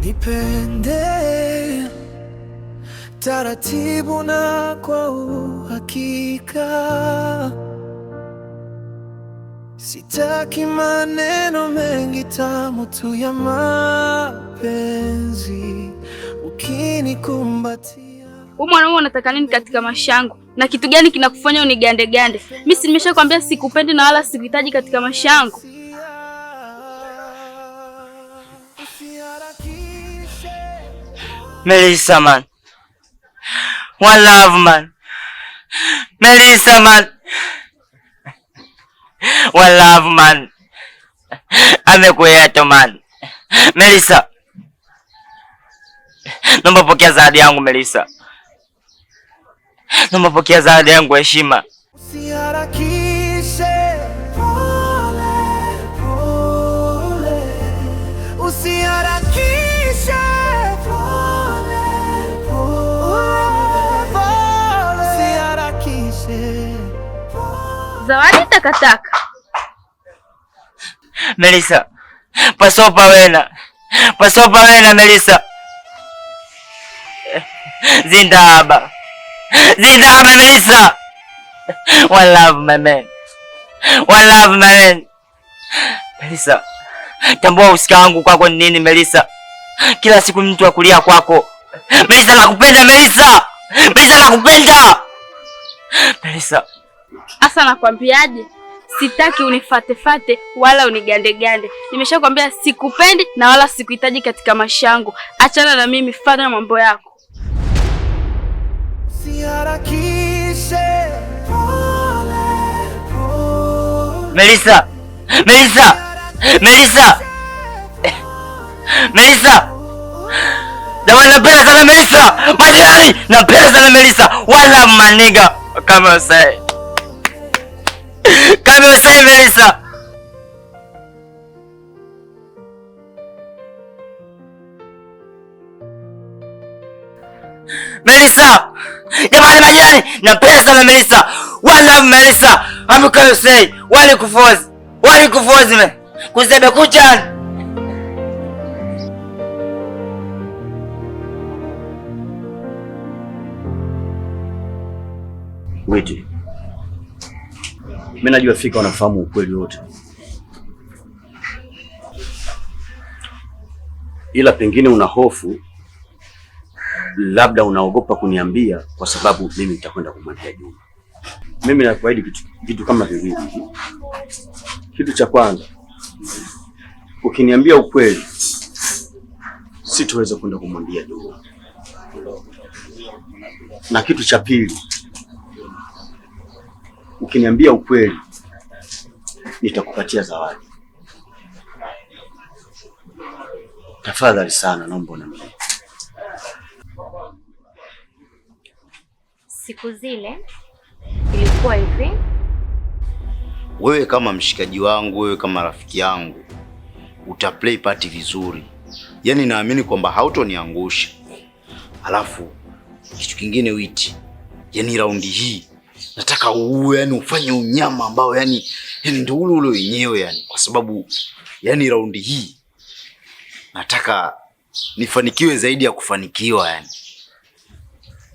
Nipende taratibu na kwa uhakika, sitaki maneno mengi, tamu tu ya mapenzi ukinikumbatia. Wewe mwanaume unataka nini katika maisha yangu? Na kitu gani kinakufanya unigande gande? Mimi si nimeshakwambia sikupendi na wala sikuhitaji katika maisha yangu. Melissa man. One love man. Melissa man. One love man. Amekuyeto man. Melissa. Naomba pokea zawadi yangu Melissa. Naomba pokea zawadi yangu heshima. Usiharakishe, pole pole. Usiharakishe, pole pole. Usiharakishe. Zawadi takataka. Melissa. Pasopa wena. Pasopa wena Melissa. Zindaba. Zindaba Melissa. One love my man. One love my man. Melissa. Tambua usika wangu kwako ni nini Melissa. Kila siku mtu akulia kwako. Melissa nakupenda Melissa. Melissa nakupenda. Melissa. Asa nakwambiaje? Sitaki unifatefate wala unigandegande. Nimeshakwambia sikupendi na wala sikuhitaji katika maisha yangu. Achana na mimi, fanya mambo yako. Usiharakishe, pole pole. Melissa. Melissa. Melissa. Melissa. Jamani napenda sana Melissa. Majirani napenda sana Melissa. Wala maniga. Kama usai. Kama usai Melissa. Melissa. Jamani majirani napenda sana Melissa. Wala Melissa. Kama usai. Wali kufozi. Wali kufozi me. Kuzebe kuchani. Wait. Mimi najua fika unafahamu ukweli wote. Ila pengine una hofu, labda unaogopa kuniambia kwa sababu mimi nitakwenda kumwambia Juma. Mimi nakuahidi kitu kama viwili. Kitu cha kwanza, ukiniambia ukweli, sitoweza kwenda kumwambia Juma. Na kitu cha pili, ukiniambia ukweli, nitakupatia zawadi. Tafadhali sana naomba na mimi. Siku zile ilikuwa hivi. Wewe kama mshikaji wangu, wewe kama rafiki yangu, utaplay party vizuri. Yaani naamini kwamba hautoniangusha. Alafu kitu kingine Witi, yaani raundi hii nataka uwe yani ufanye unyama ambao yani ndio ule wenyewe yani, kwa sababu yani raundi hii nataka nifanikiwe zaidi ya kufanikiwa yani.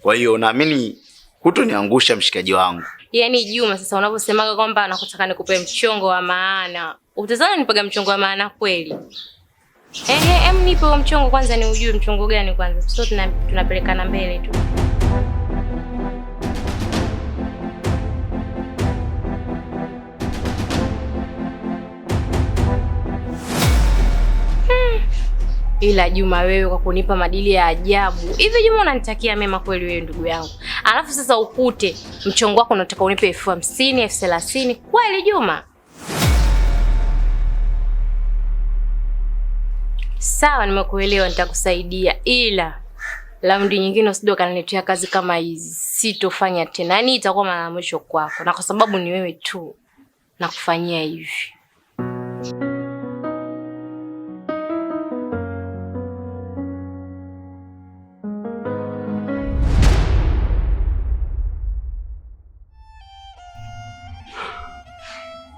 Kwa hiyo naamini hutoniangusha mshikaji wangu. Yaani Juma, sasa unaposemaga kwamba nakutaka nikupe mchongo wa maana, utazana nipaga mchongo wa maana kweli? Nipe huo mchongo kwanza, ni ujue mchongo gani kwanza. Sio tunapelekana mbele tu. Ila Juma, wewe kwa kunipa madili ya ajabu. Hivi Juma, unanitakia mema kweli wewe ndugu yangu? Alafu sasa ukute mchongo wako unataka unipe 50,000, 30,000 kweli Juma? Sawa, nimekuelewa, nitakusaidia. Ila raundi nyingine usije kaniletea kazi kama hizi. Sitofanya tena. Yaani itakuwa mara mwisho kwako. Na kwa sababu ni wewe tu nakufanyia hivi.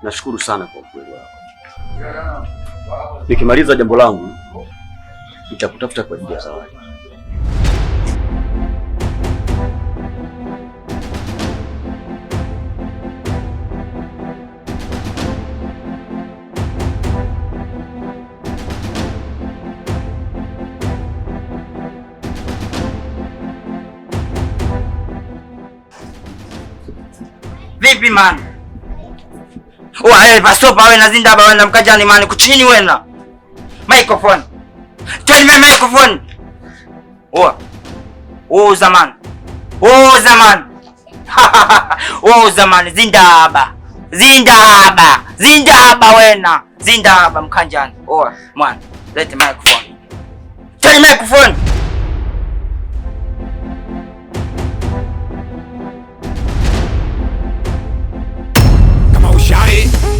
Nashukuru sana kwa ukweli wako. Nikimaliza jambo langu nitakutafuta kwa ajili ya zawadi. Vipi man? Wewe pasopa wewe na zinda wewe na mkajani man kuchini wewe na. Microphone. Tell me microphone. Zaman. Zaman. Zaman zindaba. Zindaba wena. Zindaba mkanjani. Man, let the microphone. Tell me microphone.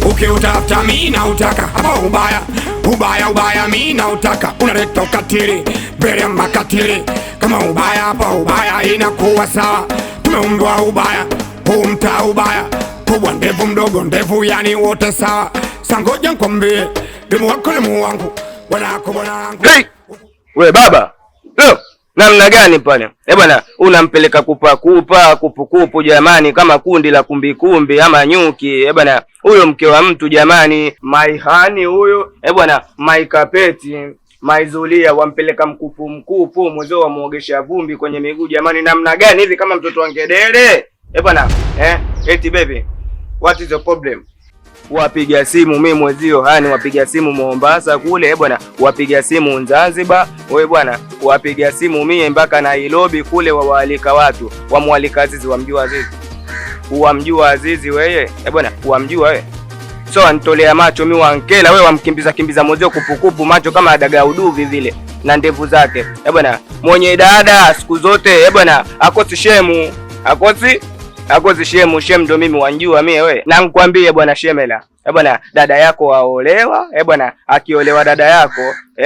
Ukiutafuta mimi na utaka hapa ubaya mimi na utaka unaleta ukatili mbele ya makatili kama ubaya hapa ubaya inakuwa sawa tumeumbwa ubaya huu mtaa ubaya kubwa ndevu mdogo ndevu yani wote sawa sangoja nikwambie demu wako demu wangu wanako bwana wangu. Hey! We baba leo namna gani pale? Bwana unampeleka kupu jamani kama kundi la kumbikumbi ama nyuki. Bwana huyo mke wa mtu jamani, maihani huyo. Bwana maikapeti, maizulia wampeleka mkupu mwezo wa muogesha vumbi kwenye miguu jamani, namna gani hivi kama mtoto wa ngedere? Bwana eti baby, what is the problem? Wapiga simu mimi mwezio hani wapiga simu Mombasa kule bwana, wapiga simu Zanzibar wewe bwana, wapiga simu mimi mpaka Nairobi kule, wawaalika watu, wamwalika Azizi, wamjua Azizi? Wamjua Azizi wewe? Bwana wamjua wewe? So anitolea macho mimi wankela wewe, wamkimbiza mwezio kupukupu macho kama daga uduvi vile na ndevu zake. Bwana mwenye dada siku zote bwana akosi shemu, akosi shemu ndo mimi wanjua mimi wewe. Na nikwambie bwana Shemela, bwana dada yako waolewa, bwana akiolewa dada yako,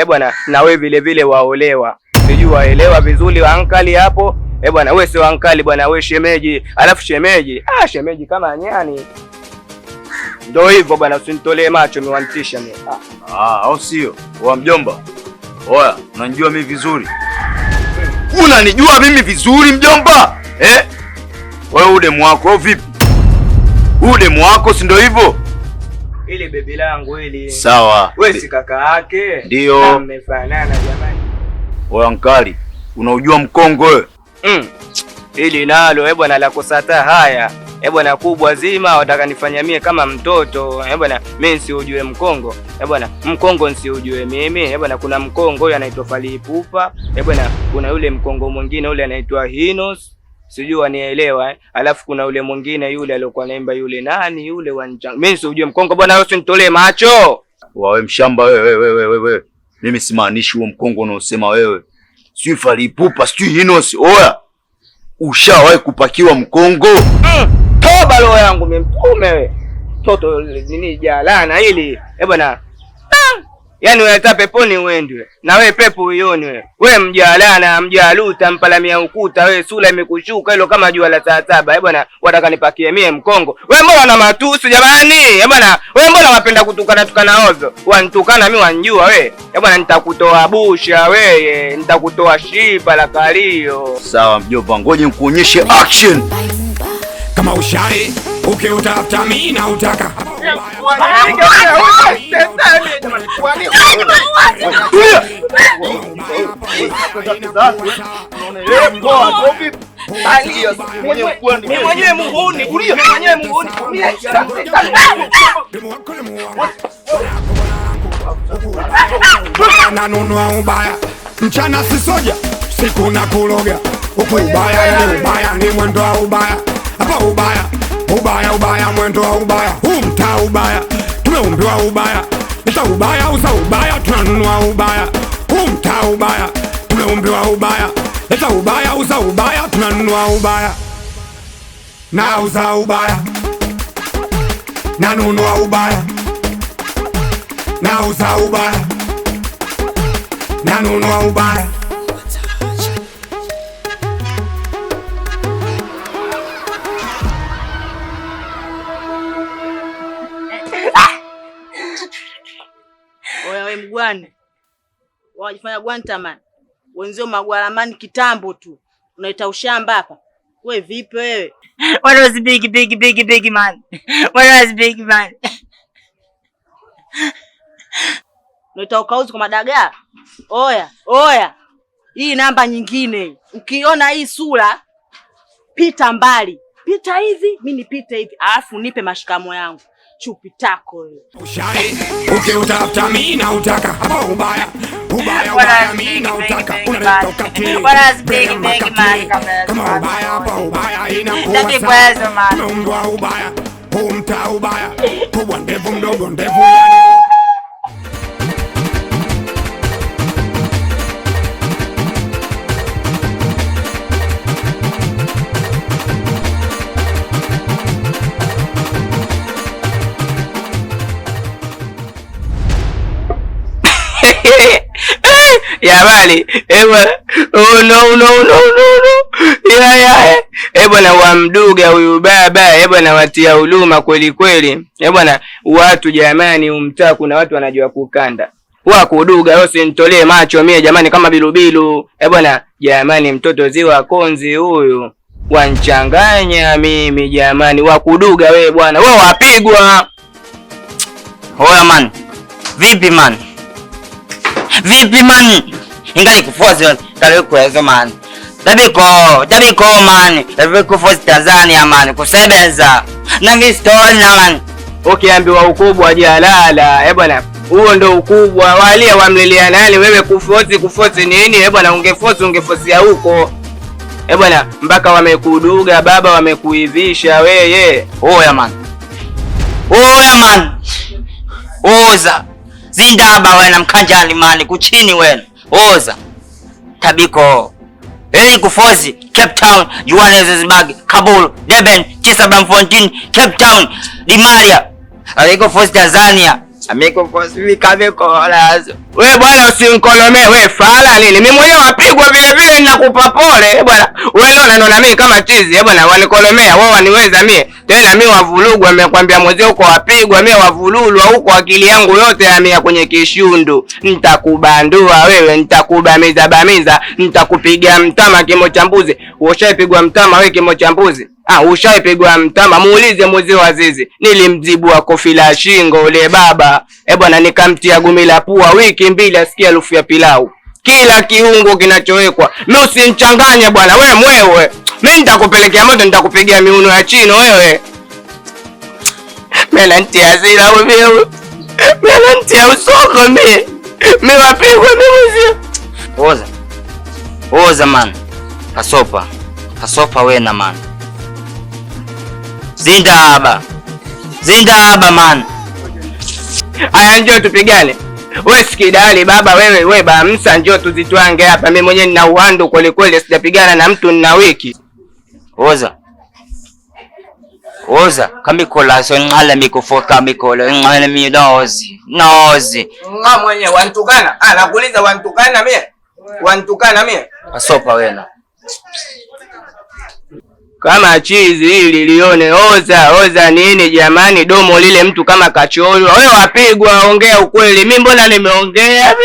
bwana na wewe vile vile waolewa. Sijui waelewa vizuri ankali hapo. Bwana wewe sio ankali bwana, wewe shemeji. Alafu shemeji, shemeji kama nyani. Ndio hivyo bwana, usinitolee macho mimi wantisha mimi. Au sio? Wa mjomba. Oya, unanijua mimi vizuri. Unanijua mimi vizuri mjomba? Wewe udemu wako vipi? Udemu wako si ndio hivyo? Ile bebi langu ile. Sawa. Wewe si kaka yake? Ndio. Mmefanana jamani. Wewe ankali, unaujua mkongo wewe? Ili nalo bwana la kusata haya. Bwana kubwa zima wataka nifanya mie kama mtoto. Bwana mimi siujue mkongo. Bwana mkongo nsiujue mimi. Bwana kuna mkongo huyo anaitwa Falipupa. Bwana kuna yule mkongo mwingine yule anaitwa Hinos. Sijui wanielewa. Alafu kuna yule mwingine yule aliyokuwa naimba yule nani yule wanjang. Mimi siujue mkongo bwana, wewe usinitolee macho. Wewe mshamba wewe. Mimi simaanishi huo mkongo unaosema wewe. Sijui Falipupa, sijui Hinos. Oya. Ushawahi kupakiwa mkongo? Toba roho yangu mimi mtume wewe. Toto nini jalana hili. Bwana. Yaani unataka peponi uende. Na wewe pepo uione wewe. Wewe mjalana, mjaluta, mpalamia ukuta wewe, sura imekushuka hilo kama jua la saa 7. Bwana wataka nipakie mie mkongo. Wewe mbona una matusi jamani? Bwana wewe mbona unapenda tukana ovyo? Wanitukana mimi wanjua wewe. Bwana nitakutoa busha wewe, nitakutoa shipa la kalio. Sawa mjomba, ngoja nikuonyeshe action. Kama ushari ukiutafuta mimi na utaka nanunua ubaya mchana sisoja siku na kuloga huku ubaya ni mwendo wa ubaya hapa ubaya mwendo wa ubaya huu mtaa ubaya tumeumbiwa ubaya nita ubaya uza ubaya tunanunua ubaya huu mtaa ubaya tumeumbiwa ubaya nita ubaya uza ubaya tunanunua ubaya na uza ubaya nanunua ubaya na uza ubaya nanunua ubaya. Oya we mgwane. Wanajifanya Guantanamo. Wenzio magwaramani kitambo tu. Unaita ushamba hapa. Wewe vipi wewe? What was big man? What was big man? Unaita ukauzi kwa madagaa? Oya. Hii namba nyingine. Ukiona hii sura pita mbali. Pita hivi, mimi nipite hivi. Alafu nipe mashikamo yangu. Chupi tako wewe. Ushari, ukiutafuta mimi na utaka hapa ubaya. Ubaya mimi na utaka unaleta ukatili. Kama ubaya hapa ubaya inakuwa sawa. Mbwa ubaya, humta ubaya. Kubwa ndevu mdogo ndevu yani. Ya bali, no. Ya bwana wamduga huyu baba, bwana watia huruma kweli kweli. Bwana watu jamani, umtaa kuna watu wanajua kukanda. Wakuduga wewe usinitolee macho mie jamani kama bilubilu. Bwana jamani mtoto ziwa konzi huyu. Wanchanganya mimi jamani, wakuduga wewe bwana. Wewe wapigwa. Hoya man. Vipi man? Ingali kufosi tarehe kuezo man. Tabiko man. Tarehe kufosi Tanzania man. Kusebeza. Nangi story na man. Ukiambiwa ukubwa jalala. Bwana huo ndo ukubwa. Walia wamlilia nani wewe kufosi nini? Bwana ungefosia huko. Bwana mpaka wamekuduga baba, wamekuivisha weye. Hoya man. Oza. Zindaba wena mkanjani mani kuchini wena. Oza. Tabiko. Kufosi Cape Town, Johannesburg, Kabul, Durban, Bloemfontein, Cape Town, Dimaria. Kufosi Tanzania. Amekufosi kamekolazo. Wewe bwana usinkolomee wewe fala nini? Mimi mwenyewe wapigwa vile ninakupa pole. Bwana wewe leo unaona mimi kama chizi. Bwana wanikolomea wao waniweza mimi. Tena mimi wavulugwa amekwambia mzee uko wapigwa mimi wavululwa huko akili yangu yote yamea kwenye kishundu. Nitakubandua wewe, nitakubamiza, nitakupiga mtama kimo cha mbuzi. Ushaipigwa mtama wewe kimo cha mbuzi? Ushaipigwa mtama, muulize mzee wa zizi. Nilimzibua kofi la shingo ule baba. Bwana nikamtia gumi la pua wiki mbili asikia harufu ya pilau. Kila kiungo kinachowekwa. Mimi usinichanganye bwana wewe mwewe. Mimi nitakupelekea moto, nitakupigia miuno ya chino wewe. Mimi nantia zila wewe. Mimi nantia usoko mimi. Mimi wapigwa mimi mzee. Oza man. Kasopa wena man. Zindaba man. Aya njoo tupigane. Wewe sikidali baba wewe bamsa njoo tuzitwange hapa. Mimi mwenyewe nina uhandu kweli sijapigana na mtu nina wiki. Oza kamikola so ngala mikofoka mikola ngala nozi. Mwenye wantukana? Nakuuliza wantukana mimi? Kasopa wena. Kama chizi hili lione oza nini jamani, domo lile mtu kama kachorwa. Wewe wapigwa, ongea ukweli. Mimi mbona nimeongea?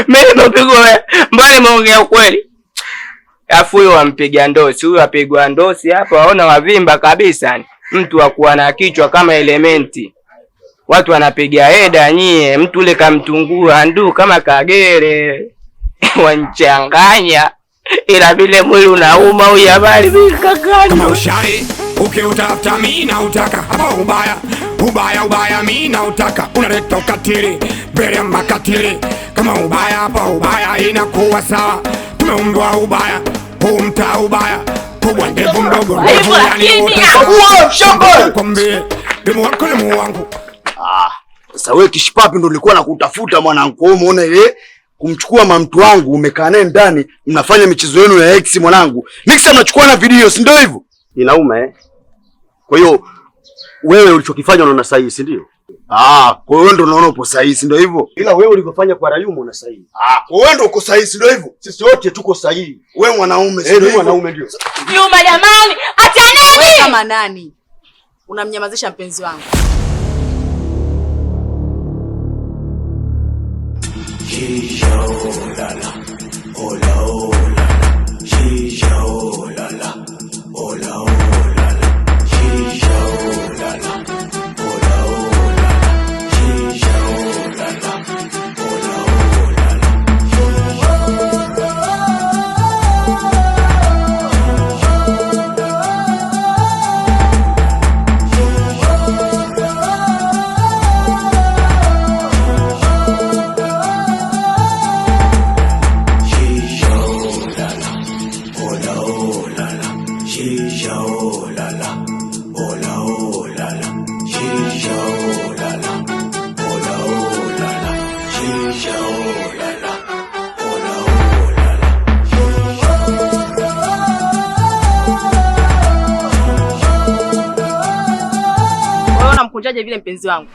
Mimi nimepigwa wewe. Mbona nimeongea ukweli? Afu huyo wampiga ndosi, huyo apigwa ndosi hapa waona wavimba kabisa. Mtu wakuwa na kichwa kama elementi. Watu wanapiga heda nyie, mtu ule kamtungua ndu kama kagere. Wanchanganya. Ila vile mwili unauma huyu habari mikakani. Kama ushari, ukiutafuta mimi na utaka hapa ubaya mimi na utaka unaleta ukatili, mbele ya makatili. Kama ubaya hapa ubaya inakuwa sawa. Tumeumbwa ubaya, humta ubaya. Kubwa ndevu mdogo ndevu yani wote. Kwambie, demu wako ni Mungu wangu. Sasa wewe kishipapi ndo nilikuwa nakutafuta mwanangu. Wewe umeona ile kumchukua mamtu wangu umekaa naye ndani mnafanya michezo yenu ya X mwanangu. Nikisa mnachukua na video si ndio hivyo? Inauma Kwa hiyo wewe ulichokifanya unaona sahihi si ndio? Kwa hiyo ndo unaona upo sahihi si ndio hivyo? Ila wewe ulivyofanya kwa Rayumu una sahihi. Kwa wewe ndo uko sahihi si ndio hivyo? Sisi wote tuko sahihi. Wewe mwanaume si ndio? Mwanaume ndio. Yuma jamani, acha nani? Wewe kama nani? Unamnyamazisha mpenzi wangu. Unamkunjaje vile mpenzi wangu?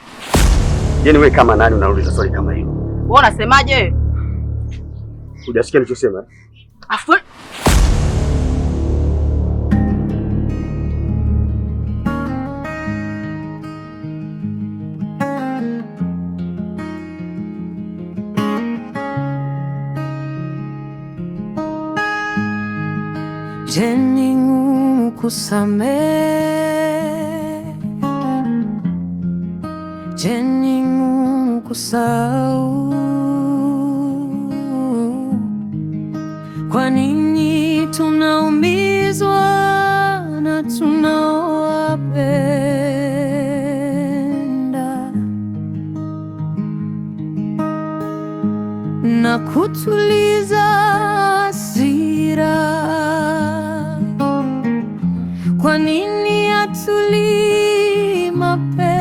Yaani wewe kama nani unauliza swali kama hilo? Wewe unasemaje wewe? Hujasikia nilichosema? Afu Je, ni ngumu kusamehe? Je, ni ngumu kusahau? Kwa nini tunaumizwa na tunaowapenda na kutuliza hasira? Kwa nini hatulii mapenzi?